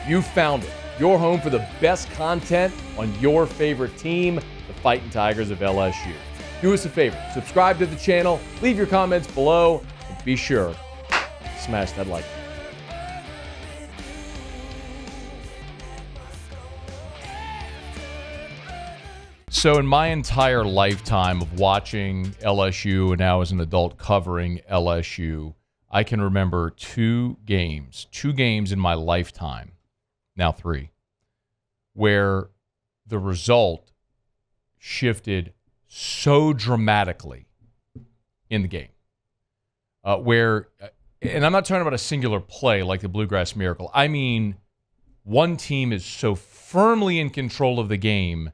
You found it. Your home for the best content on your favorite team, the Fighting Tigers of LSU. Do us a favor, subscribe to the channel, leave your comments below, and be sure to smash that like button. So in my entire lifetime of watching LSU and now as an adult covering LSU, I can remember two games in my lifetime, now 3, where the result shifted so dramatically in the game. And I'm not talking about a singular play like the Bluegrass Miracle. I mean, one team is so firmly in control of the game,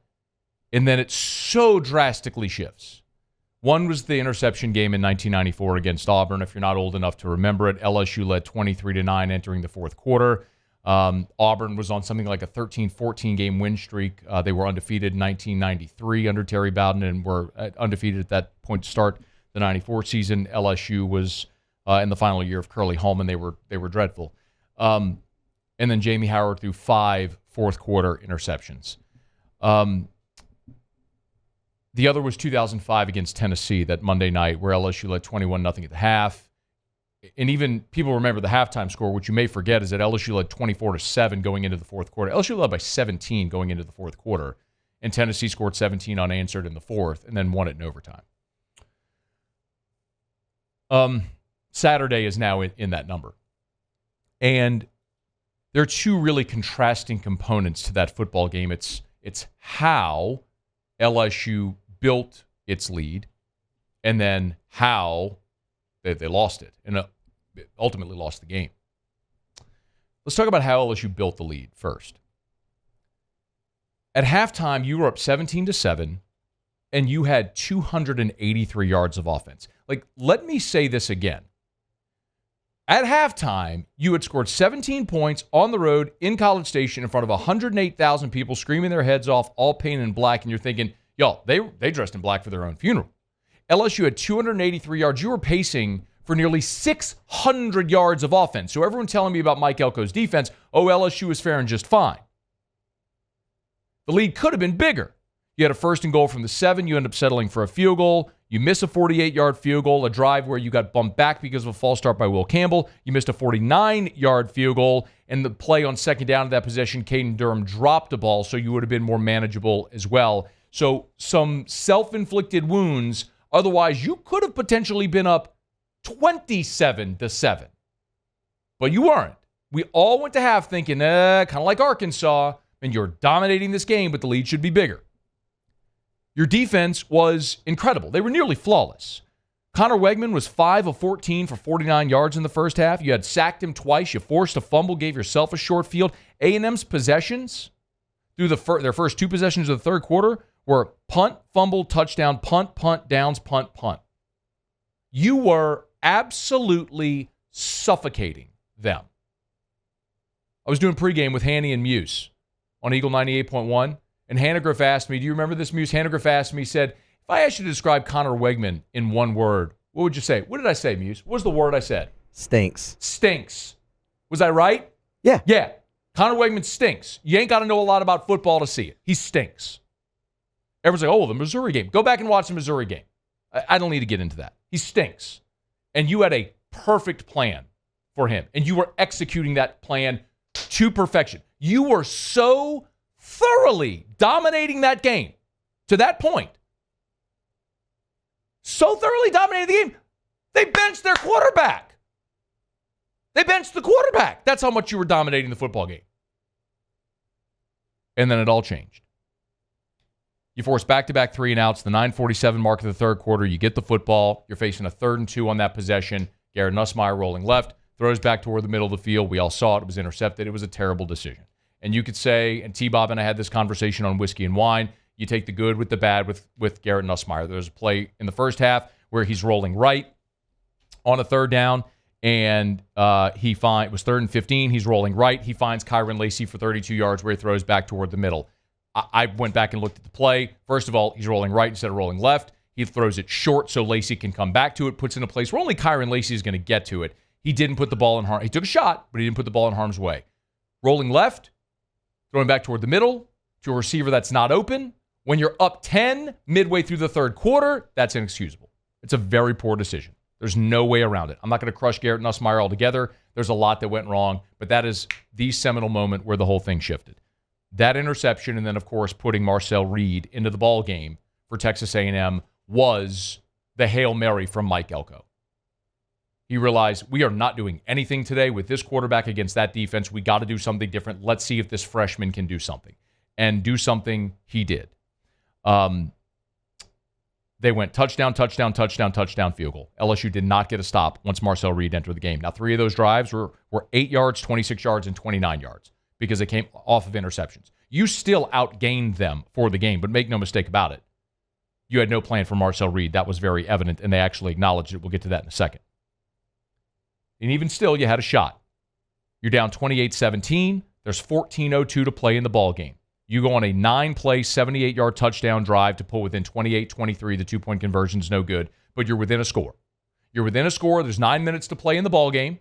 and then it so drastically shifts. One was the interception game in 1994 against Auburn. If you're not old enough to remember it, LSU led 23-9 entering the fourth quarter. Auburn was on something like a 13-14 game win streak. They were undefeated in 1993 under Terry Bowden and were undefeated at that point to start the 94 season. LSU was in the final year of Curly Holman. They were dreadful. And then Jamie Howard threw 5 fourth quarter interceptions. The other was 2005 against Tennessee, that Monday night where LSU led 21-0 at the half. And even people remember the halftime score, which you may forget is that LSU led 24-7 going into the fourth quarter. LSU led by 17 going into the fourth quarter, and Tennessee scored 17 unanswered in the fourth and then won it in overtime. Saturday is now in that number. And there are two really contrasting components to that football game. It's how LSU built its lead, and then how they lost it, and ultimately lost the game. Let's talk about how LSU built the lead first. At halftime, you were up 17-7, and you had 283 yards of offense. Let me say this again. At halftime, you had scored 17 points on the road in College Station in front of 108,000 people screaming their heads off, all painted in black, and you're thinking, yo, they dressed in black for their own funeral. LSU had 283 yards. You were pacing for nearly 600 yards of offense. So everyone telling me about Mike Elko's defense, LSU was faring just fine. The lead could have been bigger. You had a first and goal from the 7. You end up settling for a field goal. You miss a 48-yard field goal, a drive where you got bumped back because of a false start by Will Campbell. You missed a 49-yard field goal, and the play on second down of that possession, Caden Durham dropped a ball, so you would have been more manageable as well. So some self-inflicted wounds. Otherwise, you could have potentially been up 27-7. But you weren't. We all went to half thinking, kind of like Arkansas, and you're dominating this game, but the lead should be bigger. Your defense was incredible. They were nearly flawless. Connor Wegman was 5 of 14 for 49 yards in the first half. You had sacked him twice. You forced a fumble, gave yourself a short field. A&M's possessions through their first 2 possessions of the third quarter were punt, fumble, touchdown, punt, punt, downs, punt, punt. You were absolutely suffocating them. I was doing pregame with Hanny and Muse on Eagle 98.1, and Hannegriff asked me, do you remember this, Muse? Hannegriff asked me, said, if I asked you to describe Connor Wegman in one word, what would you say? What did I say, Muse? What was the word I said? Stinks. Stinks. Was I right? Yeah. Yeah. Connor Wegman stinks. You ain't got to know a lot about football to see it. He stinks. Everyone's like, the Missouri game. Go back and watch the Missouri game. I don't need to get into that. He stinks. And you had a perfect plan for him. And you were executing that plan to perfection. You were so thoroughly dominating that game to that point. So thoroughly dominated the game, they benched their quarterback. They benched the quarterback. That's how much you were dominating the football game. And then it all changed. You force back-to-back 3-and-outs, the 9:47 mark of the third quarter. You get the football. You're facing a 3rd and 2 on that possession. Garrett Nussmeier rolling left, throws back toward the middle of the field. We all saw it. It was intercepted. It was a terrible decision. And you could say, and T-Bob and I had this conversation on Whiskey and Wine, you take the good with the bad with Garrett Nussmeier. There's a play in the first half where he's rolling right on a 3rd down, and it was 3rd and 15. He's rolling right. He finds Kyron Lacey for 32 yards where he throws back toward the middle. I went back and looked at the play. First of all, he's rolling right instead of rolling left. He throws it short so Lacey can come back to it, puts it in a place where only Kyron Lacey is going to get to it. He didn't put the ball in harm. He took a shot, but he didn't put the ball in harm's way. Rolling left, throwing back toward the middle to a receiver that's not open. When you're up 10 midway through the third quarter, that's inexcusable. It's a very poor decision. There's no way around it. I'm not going to crush Garrett Nussmeier altogether. There's a lot that went wrong, but that is the seminal moment where the whole thing shifted. That interception, and then, of course, putting Marcel Reed into the ball game for Texas A&M was the Hail Mary from Mike Elko. He realized, we are not doing anything today with this quarterback against that defense. We got to do something different. Let's see if this freshman can do something. And do something he did. They went touchdown, touchdown, touchdown, touchdown, field goal. LSU did not get a stop once Marcel Reed entered the game. Now, 3 of those drives were 8 yards, 26 yards, and 29 yards because they came off of interceptions. You still outgained them for the game, but make no mistake about it. You had no plan for Marcel Reed. That was very evident, and they actually acknowledged it. We'll get to that in a second. And even still, you had a shot. You're down 28-17. There's 14:02 to play in the ball game. You go on a 9-play, 78-yard touchdown drive to pull within 28-23. The 2-point conversion is no good, but you're within a score. You're within a score. There's 9 minutes to play in the ball game.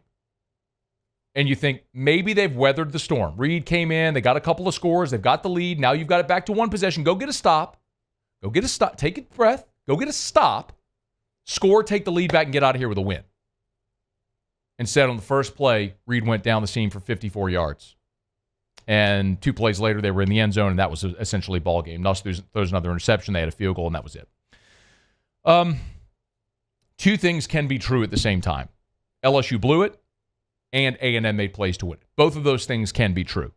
And you think maybe they've weathered the storm. Reed came in. They got a couple of scores. They've got the lead. Now you've got it back to one possession. Go get a stop. Go get a stop. Take a breath. Go get a stop. Score, take the lead back, and get out of here with a win. Instead, on the first play, Reed went down the seam for 54 yards. And 2 plays later, they were in the end zone, and that was essentially ball game. Nuss throws another interception. They had a field goal, and that was it. 2 things can be true at the same time. LSU blew it, and A&M made plays to win it. Both of those things can be true.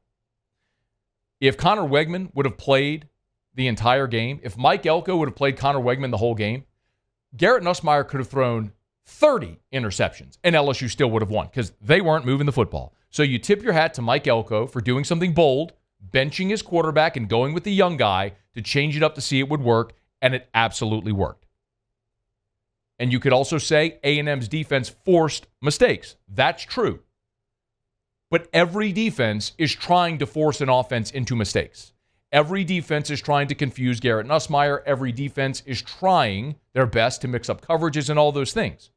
If Connor Wegman would have played the entire game, if Mike Elko would have played Connor Wegman the whole game, Garrett Nussmeier could have thrown 30 interceptions, and LSU still would have won because they weren't moving the football. So you tip your hat to Mike Elko for doing something bold, benching his quarterback and going with the young guy to change it up to see it would work, and it absolutely worked. And you could also say A&M's defense forced mistakes. That's true. But every defense is trying to force an offense into mistakes. Every defense is trying to confuse Garrett Nussmeier. Every defense is trying their best to mix up coverages and all those things.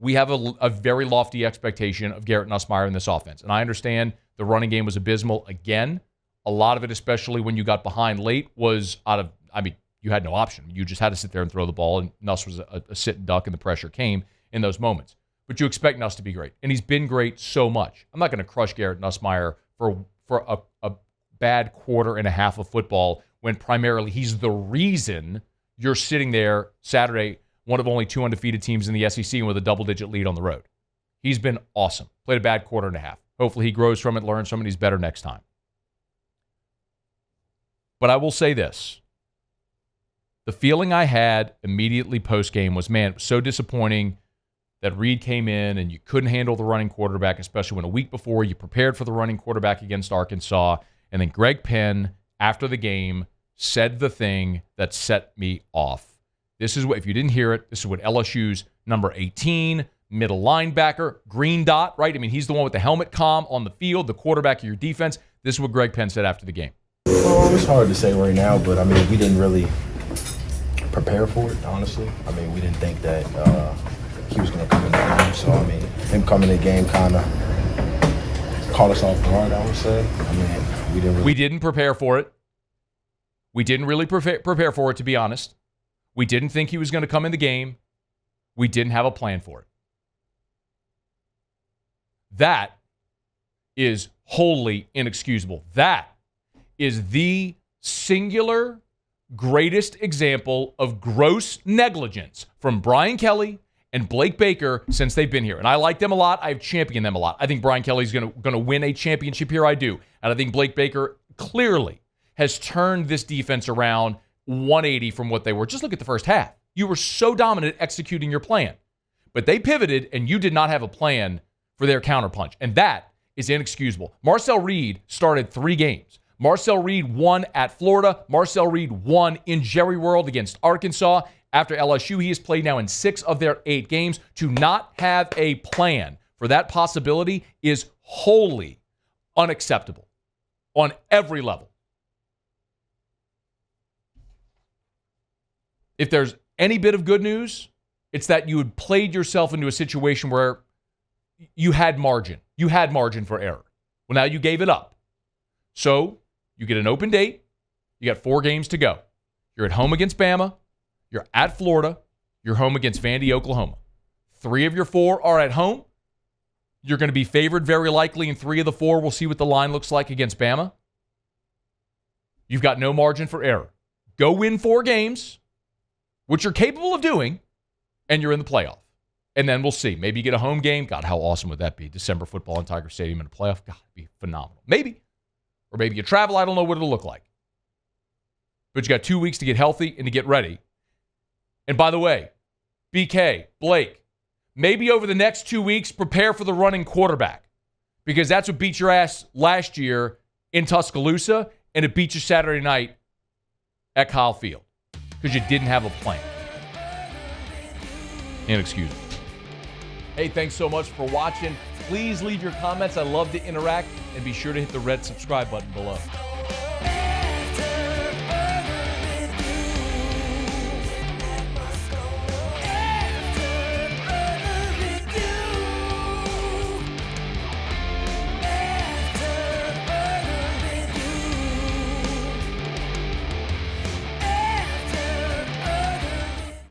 We have a very lofty expectation of Garrett Nussmeier in this offense. And I understand the running game was abysmal. Again, a lot of it, especially when you got behind late, was you had no option. You just had to sit there and throw the ball, and Nuss was a sit and duck, and the pressure came in those moments. But you expect Nuss to be great. And he's been great so much. I'm not going to crush Garrett Nussmeier for a bad quarter and a half of football when primarily he's the reason you're sitting there Saturday, one of only 2 undefeated teams in the SEC and with a double-digit lead on the road. He's been awesome. Played a bad quarter and a half. Hopefully he grows from it, learns from it, he's better next time. But I will say this. The feeling I had immediately post-game was, man, it was so disappointing that Reed came in and you couldn't handle the running quarterback, especially when a week before you prepared for the running quarterback against Arkansas. And then Greg Penn, after the game, said the thing that set me off. This is what, if you didn't hear it, this is what LSU's number 18, middle linebacker, green dot, right? I mean, he's the one with the helmet comm on the field, the quarterback of your defense. This is what Greg Penn said after the game. Well, it's hard to say right now, but, I mean, we didn't really prepare for it, honestly. I mean, we didn't think that he was going to come in the game. So, I mean, him coming in the game kind of caught us off guard, I would say. I mean, we didn't prepare for it. We didn't really prepare for it, to be honest. We didn't think he was going to come in the game. We didn't have a plan for it. That is wholly inexcusable. That is the singular greatest example of gross negligence from Brian Kelly and Blake Baker since they've been here. And I like them a lot. I've championed them a lot. I think Brian Kelly's going to win a championship here. I do. And I think Blake Baker clearly has turned this defense around 180 from what they were. Just look at the first half. You were so dominant executing your plan. But they pivoted, and you did not have a plan for their counterpunch. And that is inexcusable. Marcel Reed started 3 games. Marcel Reed won at Florida. Marcel Reed won in Jerry World against Arkansas. After LSU, he has played now in 6 of their 8 games. To not have a plan for that possibility is wholly unacceptable on every level. If there's any bit of good news, it's that you had played yourself into a situation where you had margin. You had margin for error. Well, now you gave it up. So you get an open date. You got 4 games to go. You're at home against Bama. You're at Florida. You're home against Vandy, Oklahoma. 3 of your 4 are at home. You're going to be favored very likely in 3 of the 4. We'll see what the line looks like against Bama. You've got no margin for error. Go win 4 games, which you're capable of doing, and you're in the playoff. And then we'll see. Maybe you get a home game. God, how awesome would that be? December football in Tiger Stadium in a playoff. God, it'd be phenomenal. Maybe. Or maybe you travel. I don't know what it'll look like. But you got 2 weeks to get healthy and to get ready. And by the way, BK, Blake, maybe over the next 2 weeks, prepare for the running quarterback. Because that's what beat your ass last year in Tuscaloosa, and it beat you Saturday night at Kyle Field. Because you didn't have a plan. Inexcusable. Hey, thanks so much for watching. Please leave your comments. I love to interact. And be sure to hit the red subscribe button below.